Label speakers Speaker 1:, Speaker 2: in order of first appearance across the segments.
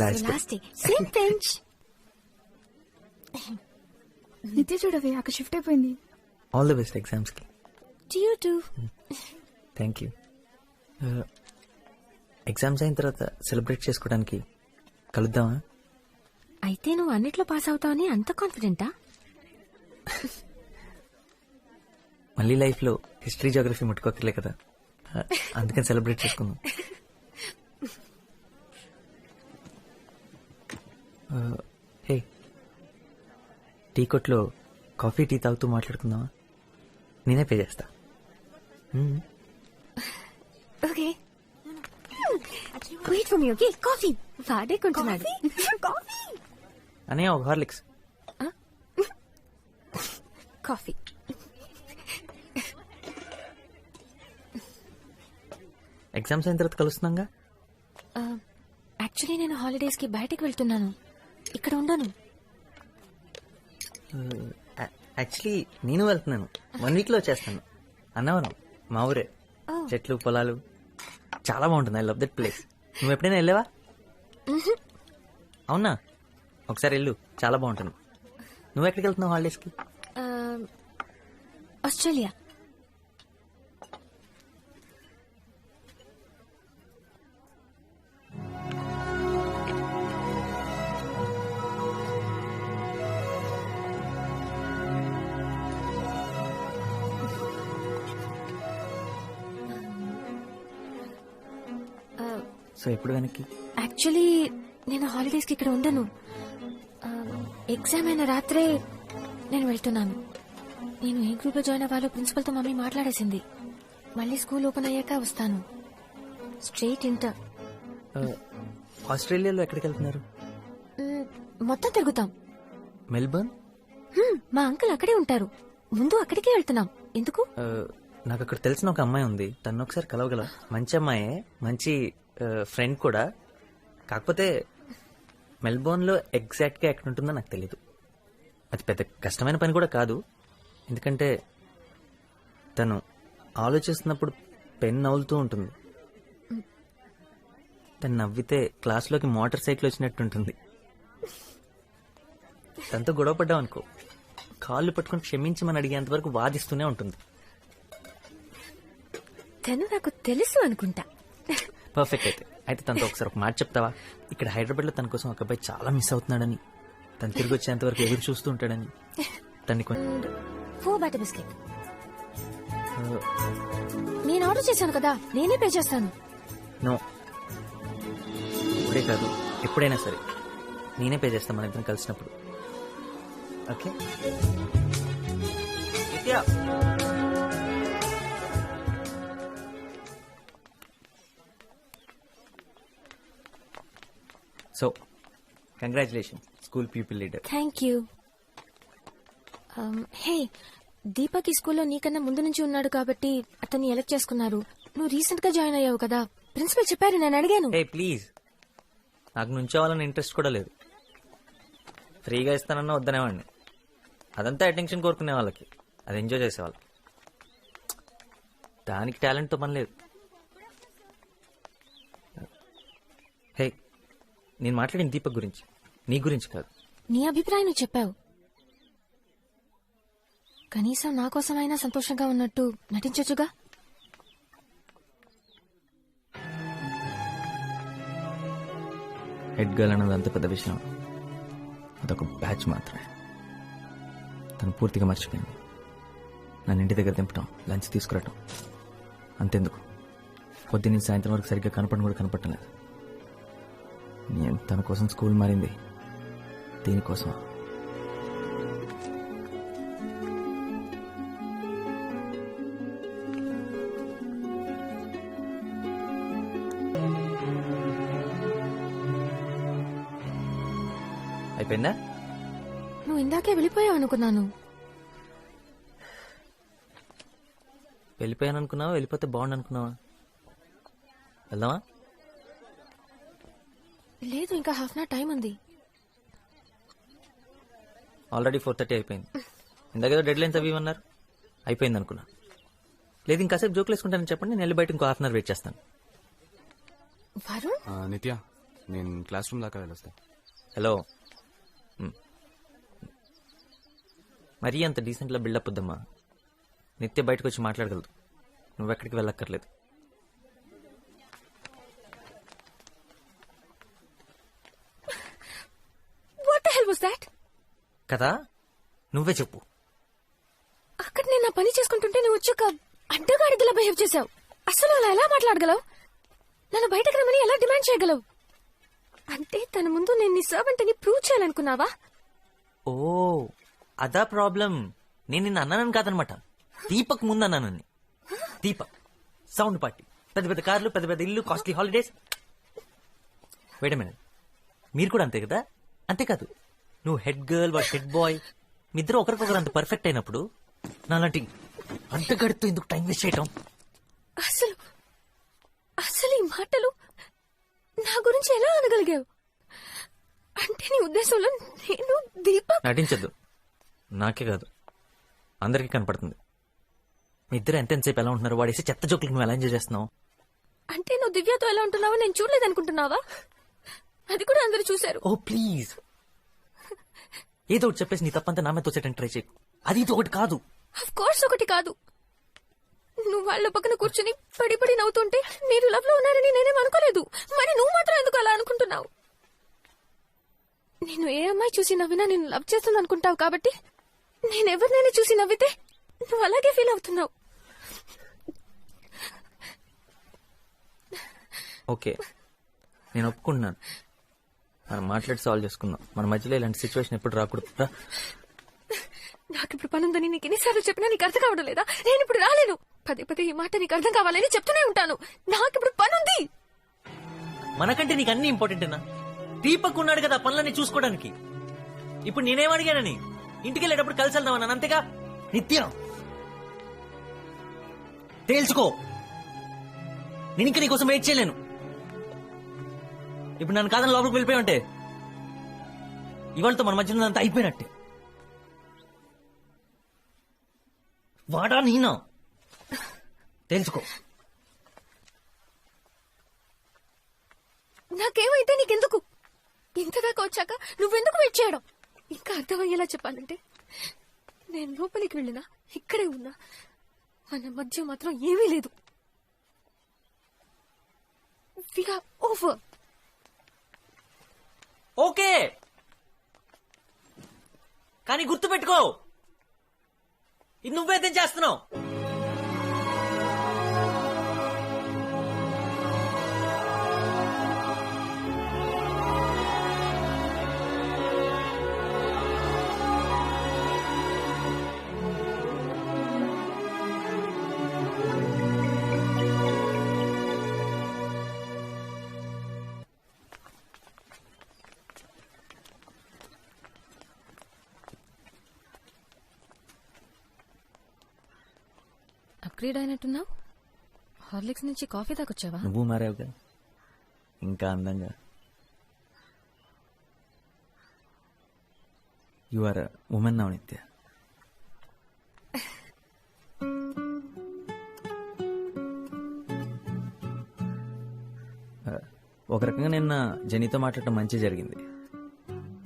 Speaker 1: Last day same bench.
Speaker 2: నిత్య చూడవే అక్కడ షిఫ్ట్ అయిపోయింది.
Speaker 3: ఆల్ ది బెస్ట్ ఎగ్జామ్స్ కి.
Speaker 1: You two.
Speaker 3: Thank you. Exams అయిన తర్వాత సెలబ్రేట్ చేసుకోవడానికి కలుద్దామా?
Speaker 1: అయితే నువ్వు అన్నిట్లో పాస్ అవుతావని అంత కాన్ఫిడెంటా?
Speaker 3: మళ్ళీ లైఫ్ లో హిస్టరీ జోగ్రఫీ ముట్టుకోకర్లే కదా, అందుకని సెలబ్రేట్ చేసుకుందాం. హే, టీ కొట్లో కాఫీ టీ తాగుతూ మాట్లాడుకుందామా? నేనే పే చేస్తా.
Speaker 1: Okay wait for me. Okay coffee వాడే కొంటున్నాడు.
Speaker 3: అనే ఒక హార్లిక్స్.
Speaker 1: కాఫీ.
Speaker 3: ఎగ్జామ్స్ అయిన తర్వాత కలుస్తున్నాగా.
Speaker 1: యాక్చువల్లీ నేను హాలిడేస్ కి బయటకు వెళ్తున్నాను, ఇక్కడ ఉండను.
Speaker 3: యాక్చువల్లీ నేను వెళ్తున్నాను, 1 week లో వచ్చేస్తాను. అన్నవరం మా ఊరే, చెట్లు పొలాలు చాలా బాగుంటుంది. I love that place. నువ్వు ఎప్పుడైనా వెళ్ళావా? అవునా, ఒకసారి వెళ్ళు, చాలా బాగుంటుంది. నువ్వు ఎక్కడికి వెళ్తున్నావు హాలిడేస్ కి?
Speaker 1: ఆస్ట్రేలియా.
Speaker 3: సో ఎప్పుడు వెనక్కి?
Speaker 1: యాక్చువల్లీ నేను హాలిడేస్ కి ఇక్కడ ఉండను. ఎగ్జామ్ అయిన రాత్రే నేను వెళ్తున్నాను. నేను ఏ గ్రూప్ లో జాయిన్ అవ్వాలో ప్రిన్సిపల్ తో మమ్మీ మాట్లాడేసింది. మళ్ళీ స్కూల్ ఓపెన్ అయ్యాక వస్తాను. Straight inter.
Speaker 3: ఆస్ట్రేలియాలో ఎక్కడికి వెళ్తున్నారు?
Speaker 1: మొత్తం తిరుగుతాం.
Speaker 3: మెల్బర్న్?
Speaker 1: మా అంకుల్ అక్కడే ఉంటారు, ముందు అక్కడికే వెళ్తున్నాం. ఎందుకు?
Speaker 3: నాకు అక్కడ తెలిసిన ఒక అమ్మాయి ఉంది, తను ఒకసారి కలవగల. మంచి అమ్మాయే, మంచి ఫ్రెండ్ కూడా. కాకపోతే మెల్బోర్న్ లో ఎగ్జాక్ట్ గా ఎక్కడ ఉంటుందో నాకు తెలీదు. అది పెద్ద కష్టమైన పని కూడా కాదు, ఎందుకంటే తను ఆలోచిస్తున్నప్పుడు పెన్ నవ్వులుతూ ఉంటుంది. తను నవ్వితే క్లాస్లోకి మోటార్ సైకిల్ వచ్చినట్టుంటుంది. తనతో గొడవ పడ్డాం అనుకో, కాళ్ళు పట్టుకుని క్షమించమని అడిగేంత వరకు వాదిస్తూనే ఉంటుంది.
Speaker 1: తను నాకు తెలుసు అనుకుంటా.
Speaker 3: పర్ఫెక్ట్. అయితే తనతో ఒకసారి ఒక మాట చెప్తావా? ఇక్కడ హైదరాబాద్ లో తన కోసం ఒక అబ్బాయి చాలా మిస్ అవుతున్నాడని, తను తిరిగి వచ్చేంత వరకు ఎదురు చూస్తూ ఉంటాడని. తన్ని
Speaker 1: 4 బటర్ బిస్కెట్ నేను ఆర్డర్ చేశాను కదా, నేనే పే చేస్తాను.
Speaker 3: నో, ఇప్పుడే కాదు, ఎప్పుడైనా సరే నేనే పే చేస్తాను మన ఇద్దరం కలిసినప్పుడు. Okay? So congratulation, school people leader.
Speaker 1: Thank you. Hey, Deepak ఈ స్కూల్లో నీకన్నా ముందు నుంచి ఉన్నాడు కాబట్టి అతన్ని ఎలక్ట్ చేసుకున్నారు. నువ్వు రీసెంట్ గా జాయిన్ అయ్యావు కదా, ప్రిన్సిపల్ చెప్పారు, నేను అడిగాను.
Speaker 3: హే ప్లీజ్, నాకు నుంచోవాలని ఇంట్రెస్ట్ కూడా లేదు. ఫ్రీగా ఇస్తానన్నా వద్దనేవాడిని. అదంతా అటెన్షన్ కోరుకునే వాళ్ళకి, అది ఎంజాయ్ చేసేవాళ్ళకి. దానికి టాలెంట్తో పని లేదు. హే, నేను మాట్లాడిన దీపక్ గురించి, నీ గురించి కాదు.
Speaker 1: నీ అభిప్రాయం నువ్వు చెప్పావు, కనీసం నా కోసమైనా సంతోషంగా ఉన్నట్టు నటించొచ్చుగా.
Speaker 3: హెడ్ గర్ల్ అన్నది అంత పెద్ద విషయం, అదొక బ్యాచ్ మాత్రమే. తను పూర్తిగా మర్చిపోయింది. నన్ను ఇంటి దగ్గర దింపటం, లంచ్ తీసుకురావటం, అంతెందుకు పొద్దున్నీ సాయంత్రం వరకు సరిగ్గా కనపడడం కూడా కనపడలేదు. నేను తన కోసం స్కూల్ మారింది దీనికోసం. అయిపోయిందా?
Speaker 1: నువ్వు ఇందాకే వెళ్ళిపోయావు అనుకున్నాను.
Speaker 3: వెళ్ళిపోయాను అనుకున్నావా, వెళ్ళిపోతే బాగుండు అనుకున్నావా? వెళ్దామా?
Speaker 1: లేదు, ఇంకా హాఫ్ అన్ అవర్ టైం ఉంది.
Speaker 3: ఆల్రెడీ 4:30 అయిపోయింది. ఇందాకేదో డెడ్ లైన్స్ అవి అన్నారు, అయిపోయింది అనుకున్నా. లేదు ఇంకాసేపు జోకులు వేసుకుంటానని చెప్పండి, నేను వెళ్ళి బయట ఇంకో హాఫ్ అన్ అవర్ వెయిట్ చేస్తాను.
Speaker 1: వరుణ్,
Speaker 4: నిత్య నేను క్లాస్ రూమ్ దాకా వెళ్ళొస్తా.
Speaker 3: హలో. మరీ అంత డీసెంట్లా బిల్డప్ వద్దమ్మా. నిత్య బయటకు వచ్చి మాట్లాడగలదు, నువ్వెక్కడికి వెళ్ళక్కర్లేదు.
Speaker 1: What the hell was that?
Speaker 3: కదా, నువ్వే చెప్పు.
Speaker 1: అక్కడ నేను నా పని చేసుకుంటుంటే నువ్వు వచ్చాక అడ్డగాడిదిలా బిహేవ్ చేశావు. అసలు అలా ఎలా మాట్లాడగలవు? నన్ను బయటకు రమ్మని ఎలా డిమాండ్ చేయగలవు? అంటే తన ముందు నేను నీ సర్వెంట్ అని ప్రూవ్ చేయాలనుకున్నావా?
Speaker 3: ఓ, అదా ప్రాబ్లం. నేను నిన్ను అన్నానని కాదనమాట, దీపక్ ముందు అన్నానని. దీపక్ సౌండ్ పార్టీ, పెద్ద పెద్ద కార్లు, పెద్ద పెద్ద ఇల్లు, costly holidays. Wait a minute, మీరు కూడా అంతే కదా? అంతేకాదు, నువ్వు హెడ్ గర్ల్, వాడు హెడ్ బాయ్, మీ ఇద్దరు ఒకరికొకరు అంత పర్ఫెక్ట్ అయినప్పుడు నాలాంటి అంతగడుతూ ఎందుకు టైం వేస్ట్ చేయటం?
Speaker 1: అసలు అసలు ఈ మాటలు నా గురించి ఎలా అనగలిగావు? అంటే నీ ఉద్దేశంలో నేను దీపక్?
Speaker 3: నటించద్దు, నాకే కాదు అందరికీ కనపడుతుంది. మీ ఇద్దరు ఎంతసేపు ఎలా ఉంటున్నారు? వాడేసి చెత్త జోకులు నువ్వు ఎలా ఎంజాయ్ చేస్తున్నావు?
Speaker 1: అంటే నువ్వు దివ్యతో ఎలా ఉంటున్నావో నేను చూడలేదనుకుంటున్నావా? అది కూడా అందరూ చూశారు.
Speaker 3: ఓ ప్లీజ్, ఏదో ఒకటి చెప్పేసి నీ తప్పంతా నా మీద తోసేటట్టు ట్రై చేయకు. అది ఇది ఒకటి కాదు.
Speaker 1: ఆఫ్ కోర్స్ ఒకటి కాదు. నువ్వు వాళ్ళ పక్కన కూర్చుని పడి పడి నవ్వుతుంటే మీరు లవ్ లో ఉన్నారని నేనేం అనుకోలేదు. మరి నువ్వు మాత్రం ఎందుకు అలా అనుకుంటున్నావు? నేను ఏ అమ్మాయి చూసి నవ్వినా నేను లవ్ చేస్తుంది అనుకుంటావు కాబట్టి నేనెవరినైనా చూసి నవ్వితే నువ్వు అలాగే ఫీల్ అవుతున్నావు.
Speaker 3: ఓకే, నేను ఒప్పుకుంటున్నాను. మనం మాట్లాడి సాల్వ్ చేసుకుందాం. మన మధ్యలో ఇలాంటి సిచ్యువేషన్ ఎప్పుడు రాకూడదు.
Speaker 1: నాకు ఇప్పుడు పనుందని నీకు ఎన్నిసార్లు చెప్పినా నీకు అర్థం కావడం లేదా? నేను ఇప్పుడు రాలేను. పదే పదే ఈ మాట నీకు అర్థం కావాలని చెప్తూనే ఉంటాను. నాకు ఇప్పుడు పనుంది.
Speaker 3: మనకంటే నీకు అన్ని ఇంపార్టెంటేనా? దీపక్ ఉన్నాడు కదా పనులన్నీ చూసుకోవడానికి. ఇప్పుడు నేనేం అడిగానని? ఇంటికి వెళ్ళేటప్పుడు కలిసి వెళ్దామన్నాను, అంతేగా? నిత్యం తేల్చుకో, నేను ఇంకా నీకోసం వెయిట్ చేయలేను. ఇప్పుడు నన్ను కాదని లోపలికి వెళ్ళిపోయి ఉంటే ఇవాళతో మన మధ్యలో అంతా అయిపోయినట్టే. వాడా నేనా? తెలుసుకో.
Speaker 1: నాకేమైతే నీకెందుకు? ఇంతదాకా వచ్చాక నువ్వెందుకు వెయిట్ చేయడం? ఇంకా అర్థమయ్యేలా చెప్పాలంటే నేను లోపలికి వెళ్ళినా ఇక్కడే ఉన్నా మన మధ్య మాత్రం ఏమీ లేదు. We are over.
Speaker 3: ఓకే, కానీ గుర్తు పెట్టుకో, ఇది నువ్వేదేం చేస్తున్నావు?
Speaker 1: అప్గ్రేడ్ అయినట్టున్నావు. హార్లిక్స్ నుంచి కాఫీ దాకొచ్చావా?
Speaker 3: నువ్వు మారావుగా, ఇంకా అందంగా. యు ఆర్ ఉమెన్ నౌ నిత్య. ఒక రకంగా నిన్న జెనీతో మాట్లాడటం మంచి జరిగింది.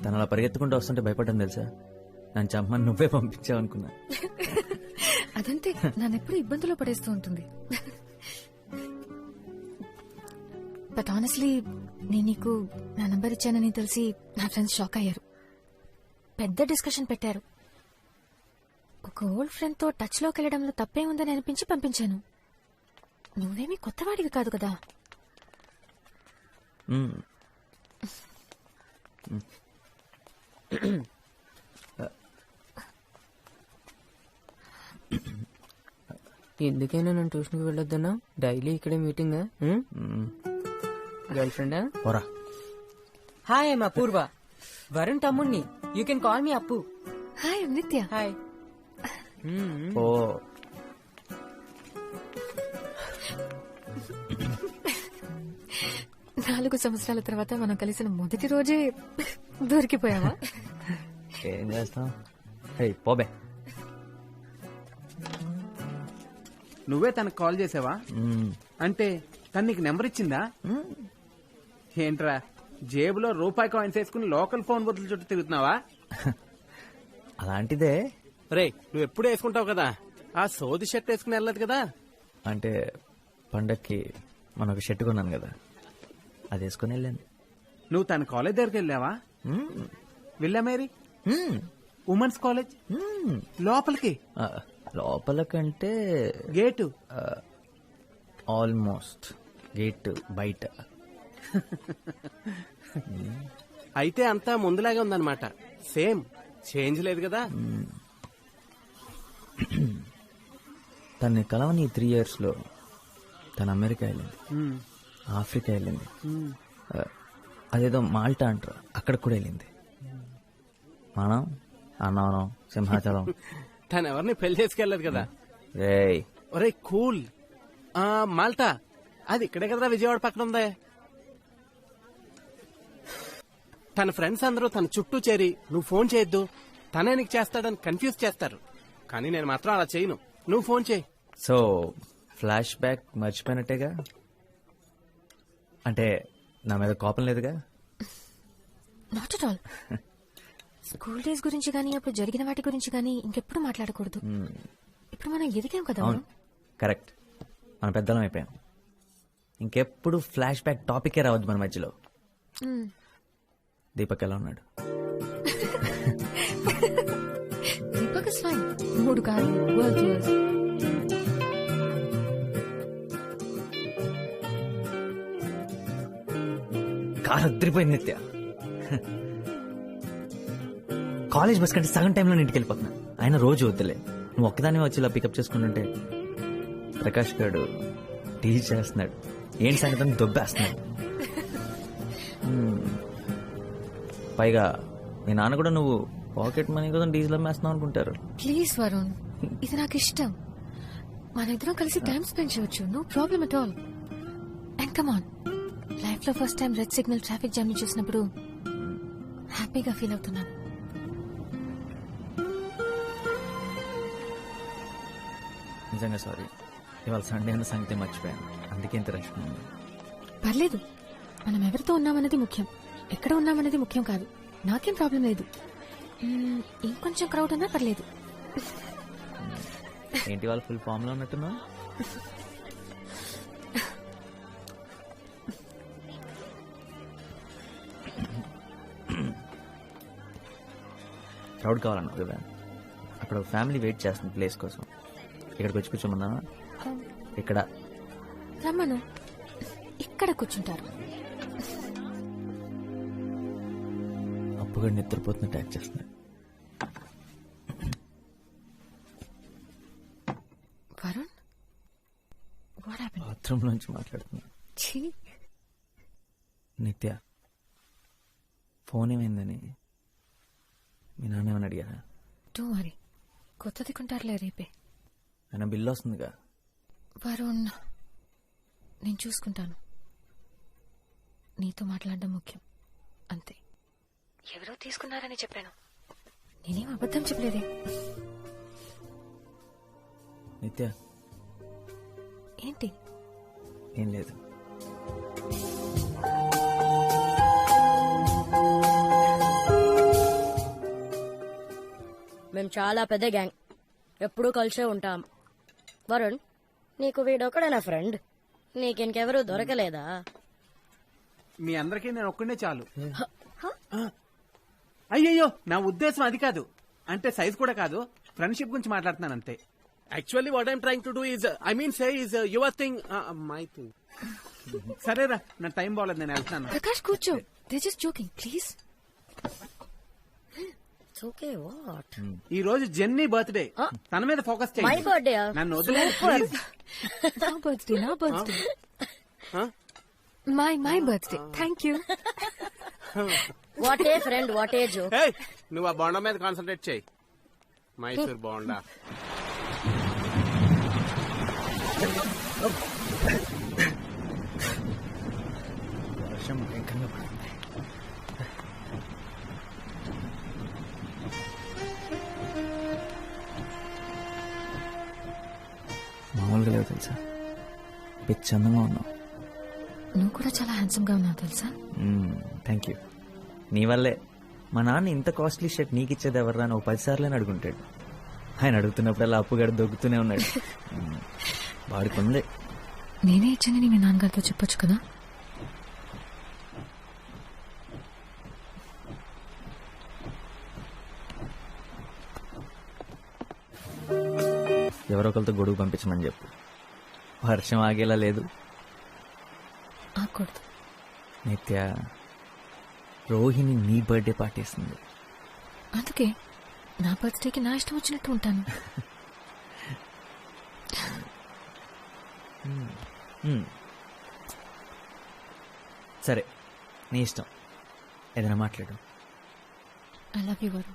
Speaker 3: తను అలా పరిగెత్తుకుంటూ వస్తుంటే భయపడ్డాను తెలుసా. నన్ను చంపమని నువ్వే పంపించావు అనుకున్నా.
Speaker 1: అదంతే, నన్నెప్పుడు ఇబ్బందులో పడేస్తూ ఉంటుంది. బట్ ఆనెస్ట్లీ నేను నీకు నా నంబర్ ఇచ్చానని తెలిసి నా ఫ్రెండ్స్ షాక్ అయ్యారు. పెద్ద డిస్కషన్ పెట్టారు. ఒక ఓల్డ్ ఫ్రెండ్ తో టచ్ లోకి వెళ్లడంలో తప్పే ఉందని అనిపించి పంపించాను. నువ్వేమీ కొత్తవాడివి కాదు కదా.
Speaker 5: ఎందుకైనా నన్ను ట్యూషన్కి వెళ్ళొద్దన్నా? డైలీ ఇక్కడే మీటింగ్. గర్ల్ ఫ్రెండా?
Speaker 3: ఓరా.
Speaker 5: హాయ్, ఐమ్ అపూర్వ, వరుణ్ తమ్ముణ్ణి. యూ కెన్ కాల్ మీ అప్పు.
Speaker 1: హాయ్ నిత్య.
Speaker 5: హాయ్.
Speaker 3: ఓ,
Speaker 1: నాలుగు సంవత్సరాల తర్వాత మనం కలిసిన మొదటి రోజే దొరికిపోయావా?
Speaker 3: ఏం చేస్తాం? హే పోబే.
Speaker 6: నువ్వే తనకు కాల్ చేసావా? అంటే తను నీకు నెంబర్ ఇచ్చిందా? ఏంట్రా జేబులో రూపాయి కాయిన్స్ వేసుకుని లోకల్ ఫోన్ బుద్ధుల చుట్టూ తిరుగుతున్నావా?
Speaker 3: అలాంటిదే.
Speaker 6: రే, నువ్వు ఎప్పుడు వేసుకుంటావు కదా, ఆ సోది షర్ట్ వేసుకుని వెళ్ళదు కదా.
Speaker 3: అంటే పండక్కి మన ఒక షర్ట్ కొన్నాను కదా, అది వేసుకుని వెళ్ళాను.
Speaker 6: నువ్వు తన కాలేజ్ దగ్గరికి వెళ్ళావా? విల్లా మేరీ ఉమెన్స్ కాలేజ్ లోపలికి
Speaker 3: లోపలకంటే
Speaker 6: గేటు
Speaker 3: ఆల్మోస్ట్ గేట్ బయట.
Speaker 6: అయితే అంతా ముందులాగే ఉందన్నమాట. సేమ్ చేంజ్ లేదు కదా.
Speaker 3: తన్ని కలవని 3 years లో తను అమెరికా వెళ్ళింది, ఆఫ్రికా వెళ్ళింది, అదేదో మాల్టా అంటారు అక్కడ కూడా వెళ్ళింది. మనం అన్నవరం, సింహాచలం.
Speaker 6: తను ఎవరిని పెళ్లి చేసుకెళ్ళదు కదా.
Speaker 3: రేయ్
Speaker 6: ఒరే కూల్, మాల్టా అది ఇక్కడే కదరా, విజయవాడ పక్కన ఉందే. తన ఫ్రెండ్స్ అందరూ తన చుట్టూ చేరి నువ్వు ఫోన్ చేయొద్దు, తనే నీకు చేస్తాడని కన్ఫ్యూజ్ చేస్తారు. కానీ నేను మాత్రం అలా చేయను. నువ్వు ఫోన్ చేయి.
Speaker 3: సో ఫ్లాష్ బ్యాక్ మర్చిపోయినట్టేగా? అంటే నా మీద కోపం లేదుగా?
Speaker 1: Not at all. School days గురించి గానీ, అప్పుడు జరిగిన వాటి గురించి గానీ ఇంకెప్పుడు మాట్లాడకూడదు. ఇప్పుడు మనం ఎదిగాం కదా.
Speaker 3: అవును, కరెక్ట్. మన పెద్దలం అయిపోయాం. ఇంకెప్పుడు ఫ్లాష్ బ్యాక్ టాపికే రావద్దు మన మధ్యలో. దీపక్ ఎలా ఉన్నాడు?
Speaker 1: Deepak is fine. 3 కార్లు, వరల్డ్ టూర్స్.
Speaker 3: కారు అద్దరిపోయింది నిత్య. కాలేజ్ బస్ కంటే సగం టైంలో ఇంటికి వెళ్ళిపోతున్నా. ఆయన రోజు వద్దులే, నువ్వు ఒక్కదాన్ని వచ్చి ఇలా పికప్ చేసుకుంటుంటే ప్రకాష్ గారు టీచ్ చేస్తున్నాడు, ఏంటి సంగతి దొబ్బేస్తున్నాడు. పైగా మీ నాన్న కూడా నువ్వు పాకెట్ మనీ కదా డీజిల్ అమ్మేస్తున్నావు అనుకుంటారు.
Speaker 1: ప్లీజ్ వరుణ్, ఇది నాకు ఇష్టం. మన ఇద్దరం కలిసి టైం స్పెండ్ చేయొచ్చు. No problem at all. And come on, life లో first time red signal traffic jam చూసినప్పుడు హ్యాపీగా ఫీల్ అవుతున్నాను.
Speaker 3: నిజంగా సారీ, ఇవాళ సండే అన్న సంగతి మర్చిపోయాను, అందుకే ఇంత రష్ ఉంది.
Speaker 1: పర్లేదు, మనం ఎవరితో ఉన్నామన్నది ముఖ్యం, ఎక్కడ ఉన్నామన్నది ముఖ్యం కాదు. నాకేం ప్రాబ్లం లేదు. ఇంకొంచెం క్రౌడ్ ఉన్నా పర్లేదు.
Speaker 3: ఏంటి వాళ్ళు ఫుల్ ఫామ్ లో ఉన్నట్టున్నా? క్రౌడ్ కావాలన్నా కదా, అక్కడ ఒక ఫ్యామిలీ వెయిట్ చేస్తుంది ప్లేస్ కోసం. ఇక్కడికి వచ్చి కూర్చోమన్నా? ఇక్కడ
Speaker 1: రమ్మను, ఇక్కడ కూర్చుంటారు.
Speaker 3: అప్పుగా నిద్రపోతున్న ట్యాక్ చేస్తున్నాడు.
Speaker 1: Varun, what happened?
Speaker 3: బాత్రూమ్ నుంచి మాట్లాడుతున్నా. నిత్య, ఫోన్ ఏమైందని మీ నాన్న ఏమని అడిగారా?
Speaker 1: డోంట్ వరీ, కొత్తది కొంటారులే రేపే.
Speaker 3: ఆయన బిల్లు వస్తుందిగా.
Speaker 1: వరుణ్, నేను చూసుకుంటాను. నీతో మాట్లాడడం ముఖ్యం, అంతే. ఎవరో తీసుకున్నారని చెప్పాను, నేనేం అబద్ధం చెప్పలేదే.
Speaker 3: నిత్య,
Speaker 1: ఏంటి?
Speaker 3: ఏం లేదు.
Speaker 4: మేము చాలా పెద్ద గ్యాంగ్, ఎప్పుడూ కలిసే ఉంటాం. వరుణ్, నీకు వీడొక్కడే నా ఫ్రెండ్, నీకింకెవరూ దొరకలేదా?
Speaker 6: మీ అందరికీ నేను ఒక్కడే చాలు. అయ్యయ్యో, నా ఉద్దేశం అది కాదు. అంటే సైజ్ కూడా కాదు, ఫ్రెండ్షిప్ గురించి మాట్లాడుతున్నాను అంతే. Actually what I'm trying to do is, I mean say is your thing, my thing. సరేరా, నా టైం బాగలేదు, నేను వెళ్తాను.
Speaker 1: ప్రకాష్ కూర్చో, they just joking, please.
Speaker 4: Okay, what?
Speaker 6: ఈ రోజు జెన్నీ బర్త్డే, తన మీద ఫోకస్
Speaker 4: మై
Speaker 6: చేయండి.
Speaker 4: బర్త్డే?
Speaker 6: నన్ను వదిలేదు ప్లీజ్.
Speaker 1: నా బర్త్డే, నా birthday, my birthday. Thank you.
Speaker 4: What a friend, what a joke.
Speaker 6: Hey, నువ్వు ఆ బోండా మీద కాన్సన్ట్రేట్ చేయి. మైసూర్ బోండా.
Speaker 3: వర్షం భయంకరంగా పడింది. మామూలుగా లేవు తెలుసా, పిచ్చి అందంగా ఉన్నావు.
Speaker 1: నువ్వు కూడా చాలా హ్యాండ్సమ్ గా ఉన్నావు తెలుసా?
Speaker 3: Thank you. నీ వల్లే మా నాన్న ఇంత కాస్ట్లీ షర్ట్ నీకు ఇచ్చేది ఎవర్రా అని 10 సార్లు అడుగుంటాడు. ఆయన అడుగుతున్నప్పుడల్లా అప్పుగాడు దొక్కుతూనే ఉన్నాడు. వాడికి ఉంది.
Speaker 1: నేనే ఇచ్చానని మీ నాన్నగారితో చెప్పొచ్చు కదా.
Speaker 3: ఎవరో ఒకరితో గొడుగు పంపించమని చెప్పు. వర్షం ఆగేలా లేదు.
Speaker 1: ఆకూడదు.
Speaker 3: నిత్య, రోహిణి నీ బర్త్డే పార్టీ ఇస్తుంది.
Speaker 1: అందుకే నా బర్త్డేకి నా ఇష్టం వచ్చినట్టు ఉంటాను.
Speaker 3: సరే, నీ ఇష్టం. ఏదైనా మాట్లాడు.
Speaker 1: I love you Varun.